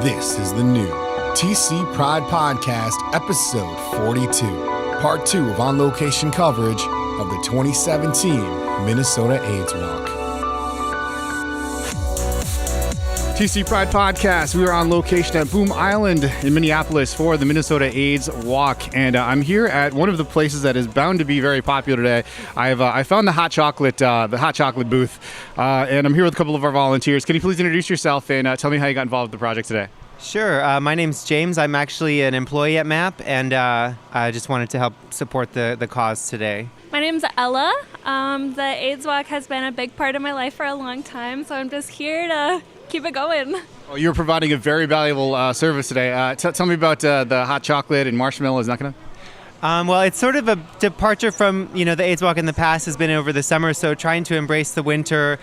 This is the new TC Pride Podcast, episode 42, part 2 of on-location coverage of the 2017 Minnesota AIDS Walk. TC Pride Podcast, we are on location at Boom Island in Minneapolis for the Minnesota AIDS Walk, and I'm here at one of the places that is bound to be very popular today. I found the hot chocolate booth, and I'm here with a couple of our volunteers. Can you please introduce yourself and tell me how you got involved with the project today? Sure. My name's James. I'm actually an employee at MAP, and I just wanted to help support the cause today. My name's Ella. The AIDS Walk has been a big part of my life for a long time, so I'm just here to keep it going. Well, you're providing a very valuable service today. Tell me about the hot chocolate and marshmallows. Not gonna. Well, it's sort of a departure from, the AIDS Walk in the past has been over the summer, so trying to embrace the winter,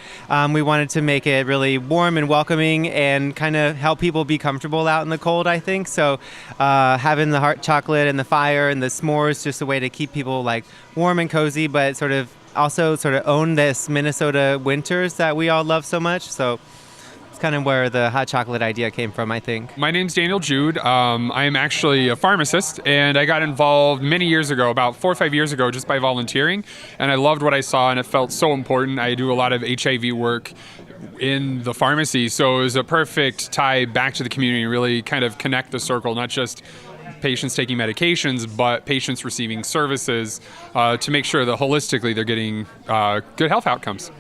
we wanted to make it really warm and welcoming and kind of help people be comfortable out in the cold, I think. So having the hot chocolate and the fire and the s'mores, just a way to keep people like warm and cozy, but sort of own this Minnesota winters that we all love so much. So kind of where the hot chocolate idea came from, I think. My name's Daniel Jude. I am actually a pharmacist, and I got involved many years ago, about 4 or 5 years ago, just by volunteering, and I loved what I saw, and it felt so important. I do a lot of HIV work in the pharmacy, so it was a perfect tie back to the community and really kind of connect the circle, not just patients taking medications, but patients receiving services to make sure that holistically they're getting good health outcomes.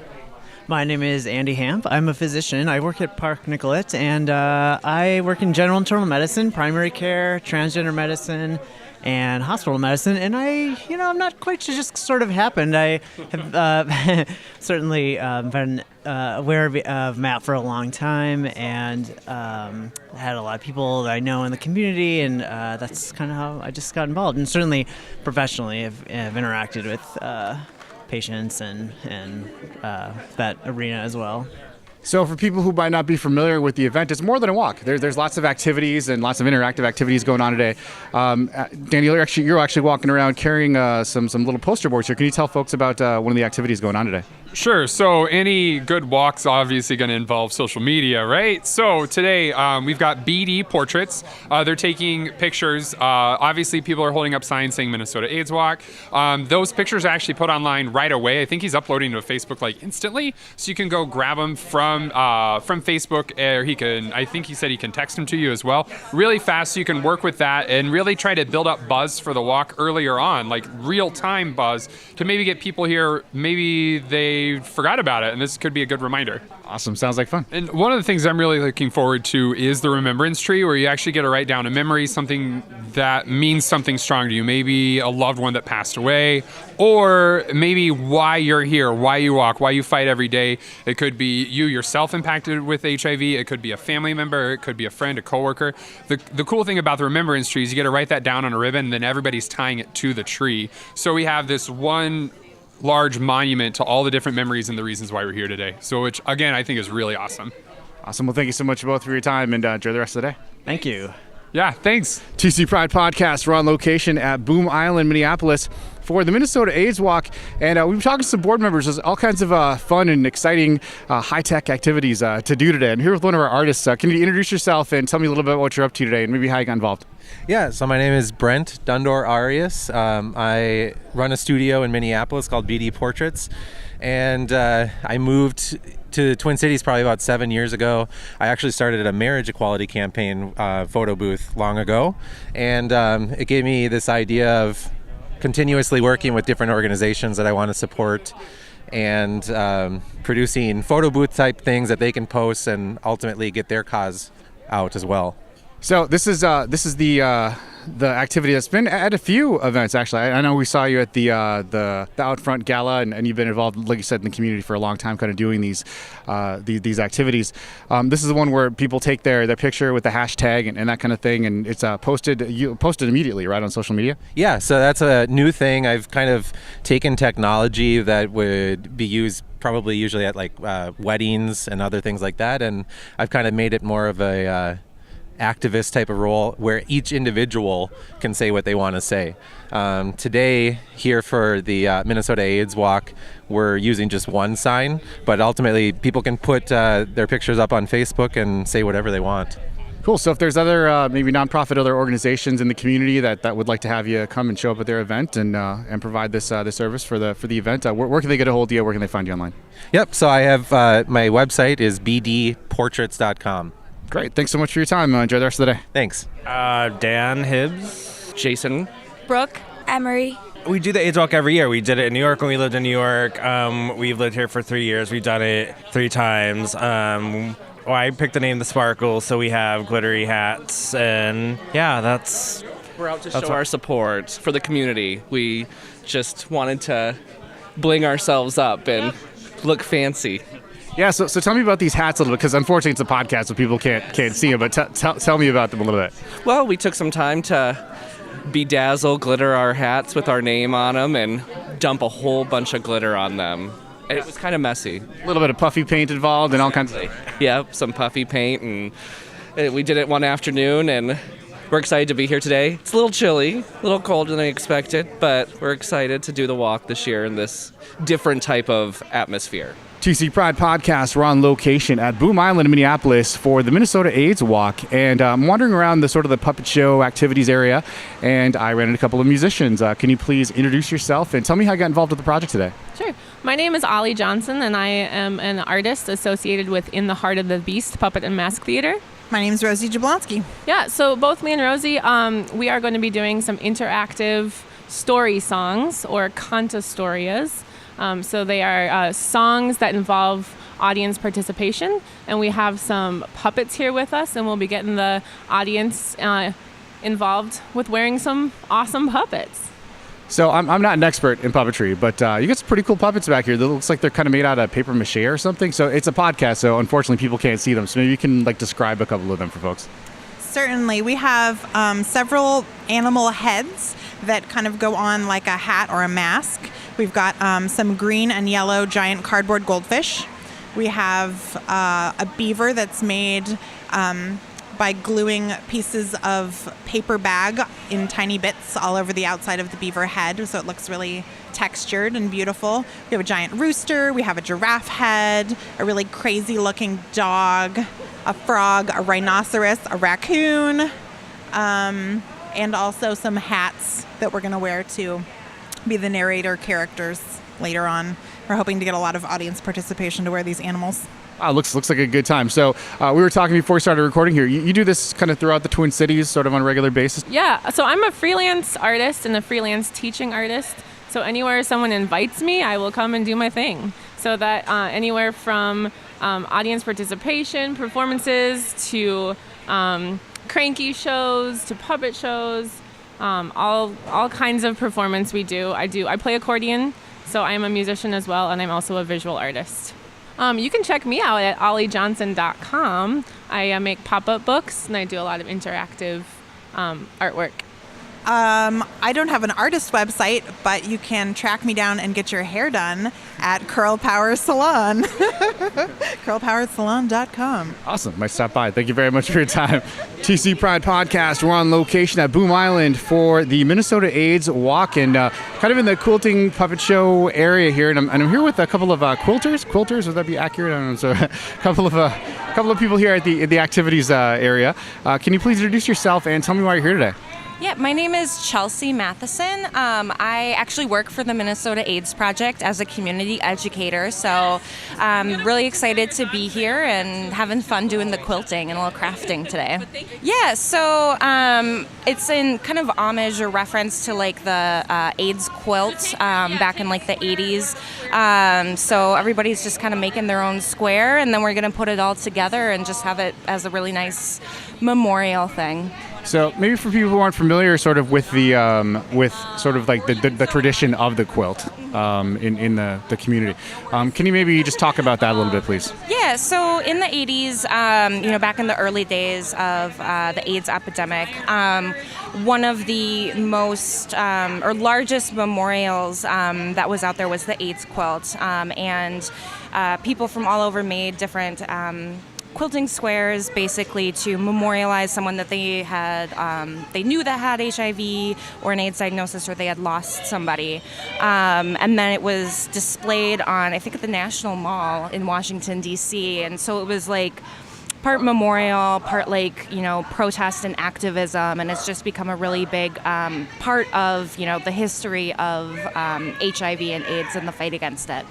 My name is Andy Hamp. I'm a physician. I work at Park Nicollet, and I work in general internal medicine, primary care, transgender medicine, and hospital medicine. And I'm not quite sure, just sort of happened. I have certainly been aware of MAP for a long time, and had a lot of people that I know in the community, and that's kind of how I just got involved. And certainly professionally, I've interacted with patients and that arena as well. So for people who might not be familiar with the event, it's more than a walk. There's lots of activities and lots of interactive activities going on today. Daniel, you're actually walking around carrying some little poster boards here. Can you tell folks about one of the activities going on today? Sure. So any good walk's obviously going to involve social media, right? So today we've got BD portraits. They're taking pictures. Obviously, people are holding up signs saying Minnesota AIDS Walk. Those pictures are actually put online right away. I think he's uploading to Facebook like instantly, so you can go grab them from Facebook, or I think he said he can text them to you as well, really fast, so you can work with that and really try to build up buzz for the walk earlier on, like real-time buzz, to maybe get people here. Maybe they forgot about it, and this could be a good reminder. Awesome. Sounds like fun. And one of the things I'm really looking forward to is the remembrance tree, where you actually get to write down a memory, something that means something strong to you, maybe a loved one that passed away, or maybe why you're here, why you walk, why you fight every day. It could be you yourself impacted with HIV. It could be a family member. It could be a friend, a coworker. The cool thing about the remembrance tree is you get to write that down on a ribbon, and then everybody's tying it to the tree. So we have this one large monument to all the different memories and the reasons why we're here today. So which, again, I think is really awesome. Awesome. Well, thank you so much both for your time, and enjoy the rest of the day. Thank you. Yeah, thanks. TC Pride Podcast. We're on location at Boom Island, Minneapolis for the Minnesota AIDS Walk, and we've been talking to some board members. There's all kinds of fun and exciting high-tech activities to do today. I'm here with one of our artists. Can you introduce yourself and tell me a little bit about what you're up to today and maybe how you got involved? Yeah, so my name is Brent Dundor Arias. I run a studio in Minneapolis called BD Portraits, and I moved to Twin Cities probably about 7 years ago. I actually started a marriage equality campaign photo booth long ago, and it gave me this idea of continuously working with different organizations that I want to support, and producing photo booth type things that they can post and ultimately get their cause out as well. So this is the activity that's been at a few events, actually. I know we saw you at the Out Front Gala, and you've been involved, like you said, in the community for a long time, kind of doing these activities. This is the one where people take their picture with the hashtag and that kind of thing, and it's posted immediately, right, on social media? Yeah, so that's a new thing. I've kind of taken technology that would be used probably usually at like weddings and other things like that, and I've kind of made it more of a activist type of role where each individual can say what they want to say. Today, here for the Minnesota AIDS Walk, we're using just one sign, but ultimately people can put their pictures up on Facebook and say whatever they want. Cool. So if there's other maybe nonprofit, other organizations in the community that would like to have you come and show up at their event and provide this service for the event, where can they get a hold of you? Where can they find you online? Yep. So I have my website is bdportraits.com. Great. Thanks so much for your time. Enjoy the rest of the day. Thanks. Dan Hibbs. Jason. Brooke. Emery. We do the AIDS Walk every year. We did it in New York when we lived in New York. We've lived here for 3 years. We've done it 3 times. I picked the name The Sparkle, so we have glittery hats, and yeah, we're out to show our support for the community. We just wanted to bling ourselves up and look fancy. Yeah, so tell me about these hats a little bit, because unfortunately it's a podcast, so people can't see them, but tell me about them a little bit. Well, we took some time to bedazzle, glitter our hats with our name on them, and dump a whole bunch of glitter on them. And it was kind of messy. A little bit of puffy paint involved and all kinds of... Yeah, some puffy paint, and we did it one afternoon, and we're excited to be here today. It's a little chilly, a little colder than I expected, but we're excited to do the walk this year in this different type of atmosphere. TC Pride Podcast, we're on location at Boom Island in Minneapolis for the Minnesota AIDS Walk, and I'm wandering around the puppet show activities area, and I ran into a couple of musicians. Can you please introduce yourself and tell me how you got involved with the project today? Sure. My name is Ollie Johnson, and I am an artist associated with In the Heart of the Beast Puppet and Mask Theater. My name is Rosie Jablonski. Yeah, so both me and Rosie, we are going to be doing some interactive story songs, or cantastorias. So they are songs that involve audience participation, and we have some puppets here with us, and we'll be getting the audience involved with wearing some awesome puppets. So I'm not an expert in puppetry, but you got some pretty cool puppets back here. That looks like they're kind of made out of paper mache or something. So it's a podcast, so unfortunately people can't see them. So maybe you can describe a couple of them for folks. Certainly. We have several animal heads that kind of go on like a hat or a mask. We've got some green and yellow giant cardboard goldfish. We have a beaver that's made by gluing pieces of paper bag in tiny bits all over the outside of the beaver head, so it looks really textured and beautiful. We have a giant rooster, we have a giraffe head, a really crazy looking dog, a frog, a rhinoceros, a raccoon, and also some hats that we're gonna wear to be the narrator characters later on. We're hoping to get a lot of audience participation to wear these animals. Wow, looks like a good time. So we were talking before we started recording here. You do this kind of throughout the Twin Cities, sort of on a regular basis? Yeah, so I'm a freelance artist and a freelance teaching artist. So anywhere someone invites me, I will come and do my thing. So that anywhere from audience participation, performances, to cranky shows, to puppet shows, all kinds of performance we do. I play accordion, so I'm a musician as well, and I'm also a visual artist. You can check me out at olliejohnson.com. I make pop-up books, and I do a lot of interactive artwork. I don't have an artist website, but you can track me down and get your hair done at Curl Power Salon. curlpowersalon.com. Awesome. Might stop by. Thank you very much for your time. TC Pride Podcast. We're on location at Boom Island for the Minnesota AIDS Walk, and kind of in the quilting puppet show area here. And I'm here with a couple of quilters. Quilters, would that be accurate? I don't know. So a couple of people here at the activities area. Can you please introduce yourself and tell me why you're here today? Yeah, my name is Chelsea Matheson. I actually work for the Minnesota AIDS Project as a community educator, so I'm really excited to be here and having fun doing the quilting and a little crafting today. Yeah, so it's in kind of homage or reference to like the AIDS quilt back in like the 80s. So everybody's just kind of making their own square, and then we're going to put it all together and just have it as a really nice memorial thing. So maybe for people who aren't familiar sort of with the the tradition of the quilt in the community, can you maybe just talk about that a little bit, please? Yeah, so in the 80s, back in the early days of the AIDS epidemic, one of the most or largest memorials that was out there was the AIDS quilt, and people from all over made different quilting squares basically to memorialize someone that they had, they knew that had HIV or an AIDS diagnosis, or they had lost somebody. And then it was displayed on, I think, at the National Mall in Washington, D.C. And so it was like part memorial, part like, protest and activism, and it's just become a really big part of, the history of HIV and AIDS and the fight against it.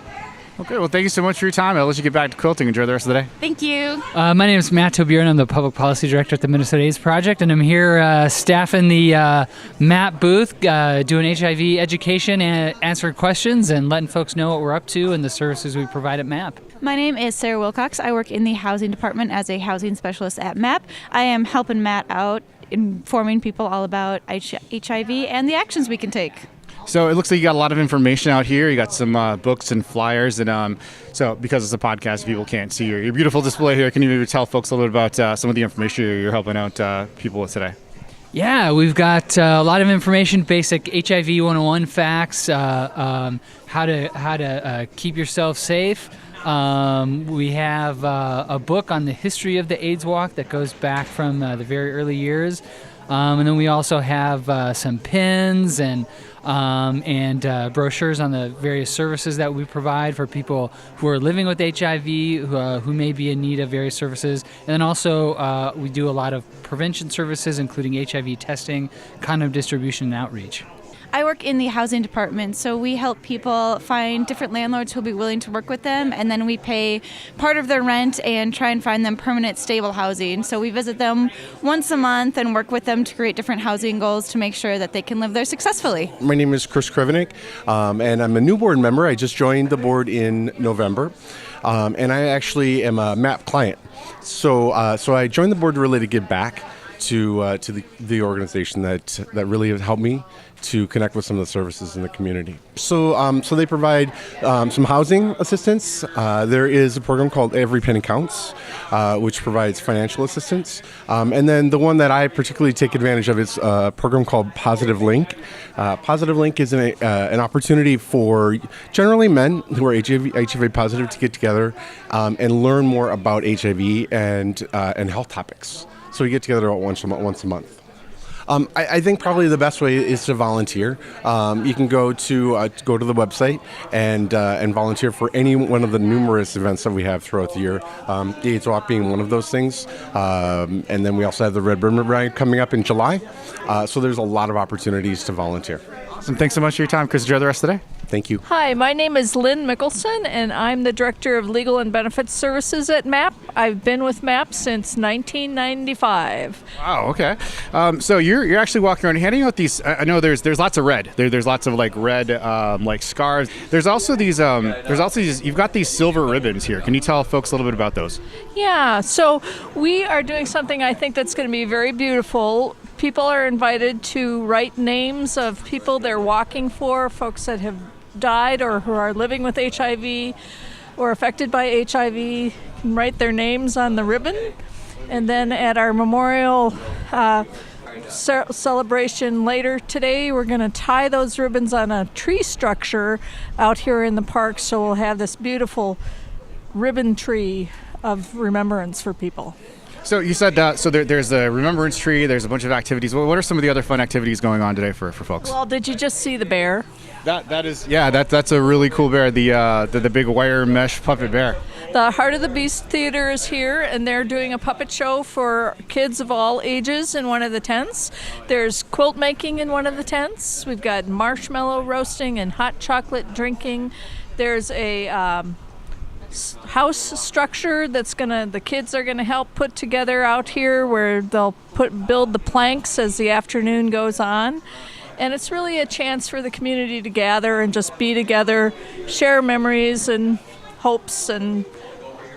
Okay, well, thank you so much for your time. I'll let you get back to quilting. Enjoy the rest of the day. Thank you. My name is Matt Tobierne. I'm the Public Policy Director at the Minnesota AIDS Project, and I'm here staffing the MAP booth, doing HIV education and answering questions and letting folks know what we're up to and the services we provide at MAP. My name is Sarah Wilcox. I work in the housing department as a housing specialist at MAP. I am helping Matt out, informing people all about HIV and the actions we can take. So it looks like you got a lot of information out here. You got some books and flyers, and so because it's a podcast, people can't see your beautiful display here. Can you maybe tell folks a little bit about some of the information you're helping out people with today? Yeah, we've got a lot of information, basic HIV 101 facts, how to keep yourself safe. We have a book on the history of the AIDS Walk that goes back from the very early years. And then we also have some pins and brochures on the various services that we provide for people who are living with HIV, who may be in need of various services. And then also we do a lot of prevention services, including HIV testing, condom distribution, and outreach. I work in the housing department, so we help people find different landlords who will be willing to work with them, and then we pay part of their rent and try and find them permanent, stable housing. So we visit them once a month and work with them to create different housing goals to make sure that they can live there successfully. My name is Chris Krivenik, and I'm a new board member. I just joined the board in November, and I actually am a MAP client. So I joined the board really to give back to the organization that really has helped me to connect with some of the services in the community. So they provide some housing assistance. There is a program called Every Penny Counts, which provides financial assistance. And then the one that I particularly take advantage of is a program called Positive Link. Positive Link is an opportunity for generally men who are HIV positive to get together and learn more about HIV and health topics. So we get together once a month. I think probably the best way is to volunteer. You can go to the website and volunteer for any one of the numerous events that we have throughout the year. The AIDS Walk being one of those things, and then we also have the Red Ribbon Ride coming up in July. So there's a lot of opportunities to volunteer. Awesome. Thanks so much for your time, Chris. Enjoy the rest of the day. Thank you. Hi, my name is Lynn Mickelson, and I'm the Director of Legal and Benefits Services at MAP. I've been with MAP since 1995. Wow. Okay. So you're actually walking around handing out these. I know there's lots of red. There's lots of like red like scarves. There's also these. You've got these silver ribbons here. Can you tell folks a little bit about those? Yeah. So we are doing something I think that's going to be very beautiful. People are invited to write names of people they're walking for, folks that have died or who are living with HIV or affected by HIV, can write their names on the ribbon. And then at our memorial celebration later today, we're going to tie those ribbons on a tree structure out here in the park, so we'll have this beautiful ribbon tree of remembrance for people. So you said there's a remembrance tree. There's a bunch of activities. What are some of the other fun activities going on today for folks? Well, did you just see the bear? That's a really cool bear. The big wire mesh puppet bear. The Heart of the Beast Theater is here, and they're doing a puppet show for kids of all ages in one of the tents. There's quilt making in one of the tents. We've got marshmallow roasting and hot chocolate drinking. There's a house structure the kids are gonna help put together out here, where they'll build the planks as the afternoon goes on. And it's really a chance for the community to gather and just be together, share memories and hopes and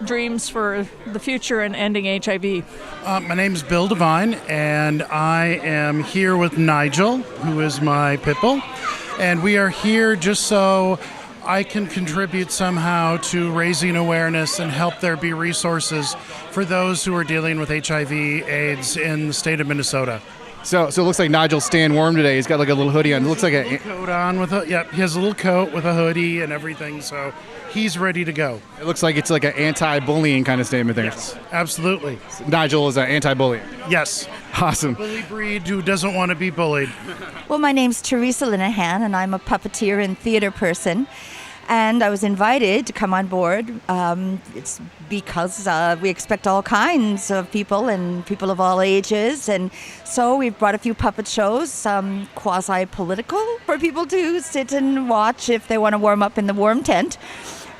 dreams for the future and ending HIV. My name is Bill Devine, and I am here with Nigel, who is my pit bull. And we are here just so I can contribute somehow to raising awareness and help there be resources for those who are dealing with HIV/AIDS in the state of Minnesota. So it looks like Nigel's staying warm today. He's got like a little hoodie on. It looks like a coat on with he has a little coat with a hoodie and everything. So he's ready to go. It looks like it's like an anti-bullying kind of statement there. Yes, absolutely. Nigel is an anti-bullying. Yes. Awesome. Bully breed who doesn't want to be bullied. Well, my name's Teresa Linehan, and I'm a puppeteer and theater person. And I was invited to come on board. It's because we expect all kinds of people and people of all ages. And so we've brought a few puppet shows, quasi-political, for people to sit and watch if they want to warm up in the warm tent,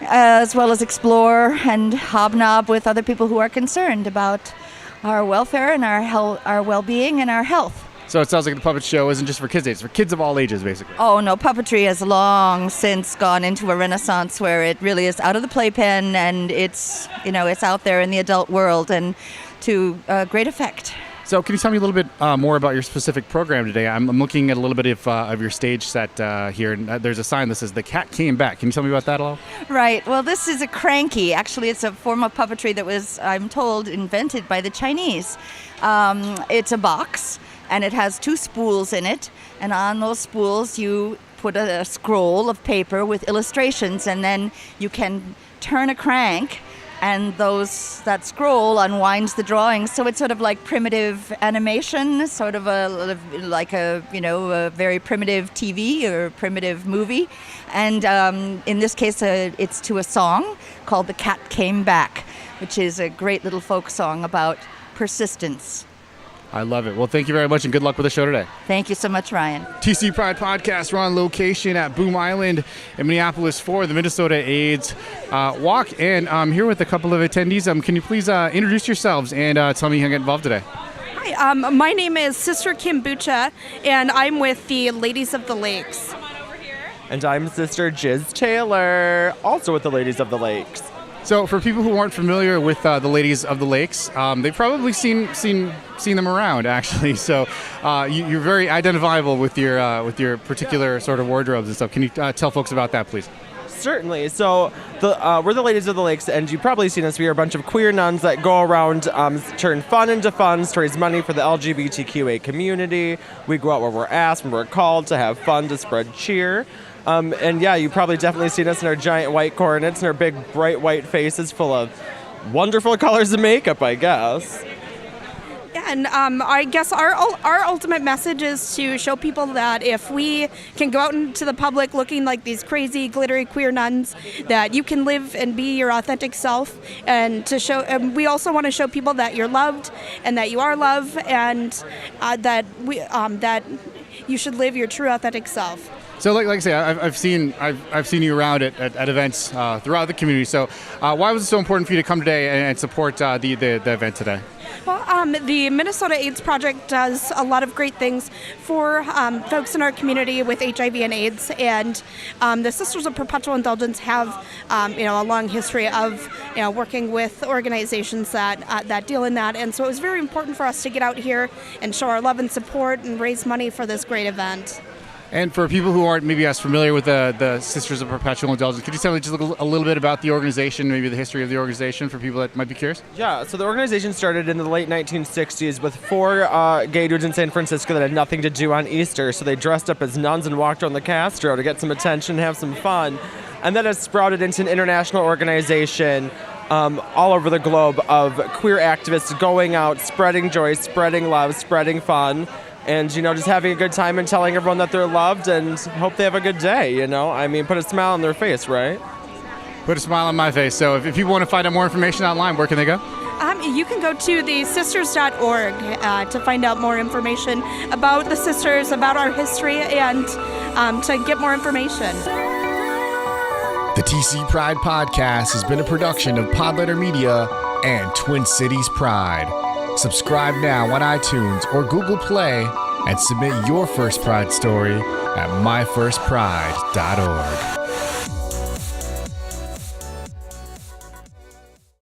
as well as explore and hobnob with other people who are concerned about our welfare and our well-being and our health. So it sounds like the puppet show isn't just for kids, it's for kids of all ages, basically. Oh, no, puppetry has long since gone into a renaissance where it really is out of the playpen and it's out there in the adult world and to great effect. So can you tell me a little bit more about your specific program today? I'm looking at a little bit of your stage set here, and there's a sign that says "The Cat Came Back." Can you tell me about that at all? Right. Well, this is a cranky. Actually, it's a form of puppetry that was, I'm told, invented by the Chinese. It's a box, and it has 2 spools in it, and on those spools you put a scroll of paper with illustrations, and then you can turn a crank, and that scroll unwinds the drawings. So it's sort of like primitive animation, sort of like a very primitive TV or primitive movie. And in this case, it's to a song called "The Cat Came Back," which is a great little folk song about persistence. I love it. Well, thank you very much, and good luck with the show today. Thank you so much, Ryan. TC Pride Podcast. We're on location at Boom Island in Minneapolis for the Minnesota AIDS Walk, and I'm here with a couple of attendees. Can you please introduce yourselves and tell me how you get involved today? Hi, my name is Sister Kimbucha, and I'm with the Ladies of the Lakes. And I'm Sister Jiz Taylor, also with the Ladies of the Lakes. So, for people who aren't familiar with the Ladies of the Lakes, they've probably seen them around, actually. So, you're very identifiable with your particular sort of wardrobes and stuff. Can you tell folks about that, please? Certainly. So, we're the Ladies of the Lakes, and you've probably seen us. We are a bunch of queer nuns that go around, turn fun into funds to raise money for the LGBTQA community. We go out where we're asked, when we're called, to have fun, to spread cheer. And yeah, you've probably definitely seen us in our giant white coronets and our big bright white faces full of wonderful colors of makeup, I guess. Yeah, and I guess our ultimate message is to show people that if we can go out into the public looking like these crazy, glittery queer nuns, that you can live and be your authentic self, and to show. We also want to show people that you're loved and that you are loved, and that you should live your true, authentic self. So, like I say, I've seen you around at events throughout the community. So, why was it so important for you to come today and support the event today? Well, the Minnesota AIDS Project does a lot of great things for folks in our community with HIV and AIDS, and the Sisters of Perpetual Indulgence have a long history of working with organizations that deal in that, and so it was very important for us to get out here and show our love and support and raise money for this great event. And for people who aren't maybe as familiar with the Sisters of Perpetual Indulgence, could you tell me just a little bit about the organization, maybe the history of the organization for people that might be curious? Yeah, so the organization started in the late 1960s with 4 gay dudes in San Francisco that had nothing to do on Easter, so they dressed up as nuns and walked around the Castro to get some attention, have some fun. And then it sprouted into an international organization all over the globe of queer activists going out, spreading joy, spreading love, spreading fun. And, just having a good time and telling everyone that they're loved and hope they have a good day, I mean, put a smile on their face, right? Put a smile on my face. So if people want to find out more information online, where can they go? You can go to thesisters.org to find out more information about the sisters, about our history, and to get more information. The TC Pride Podcast has been a production of Podletter Media and Twin Cities Pride. Subscribe now on iTunes or Google Play and submit your first Pride story at myfirstpride.org.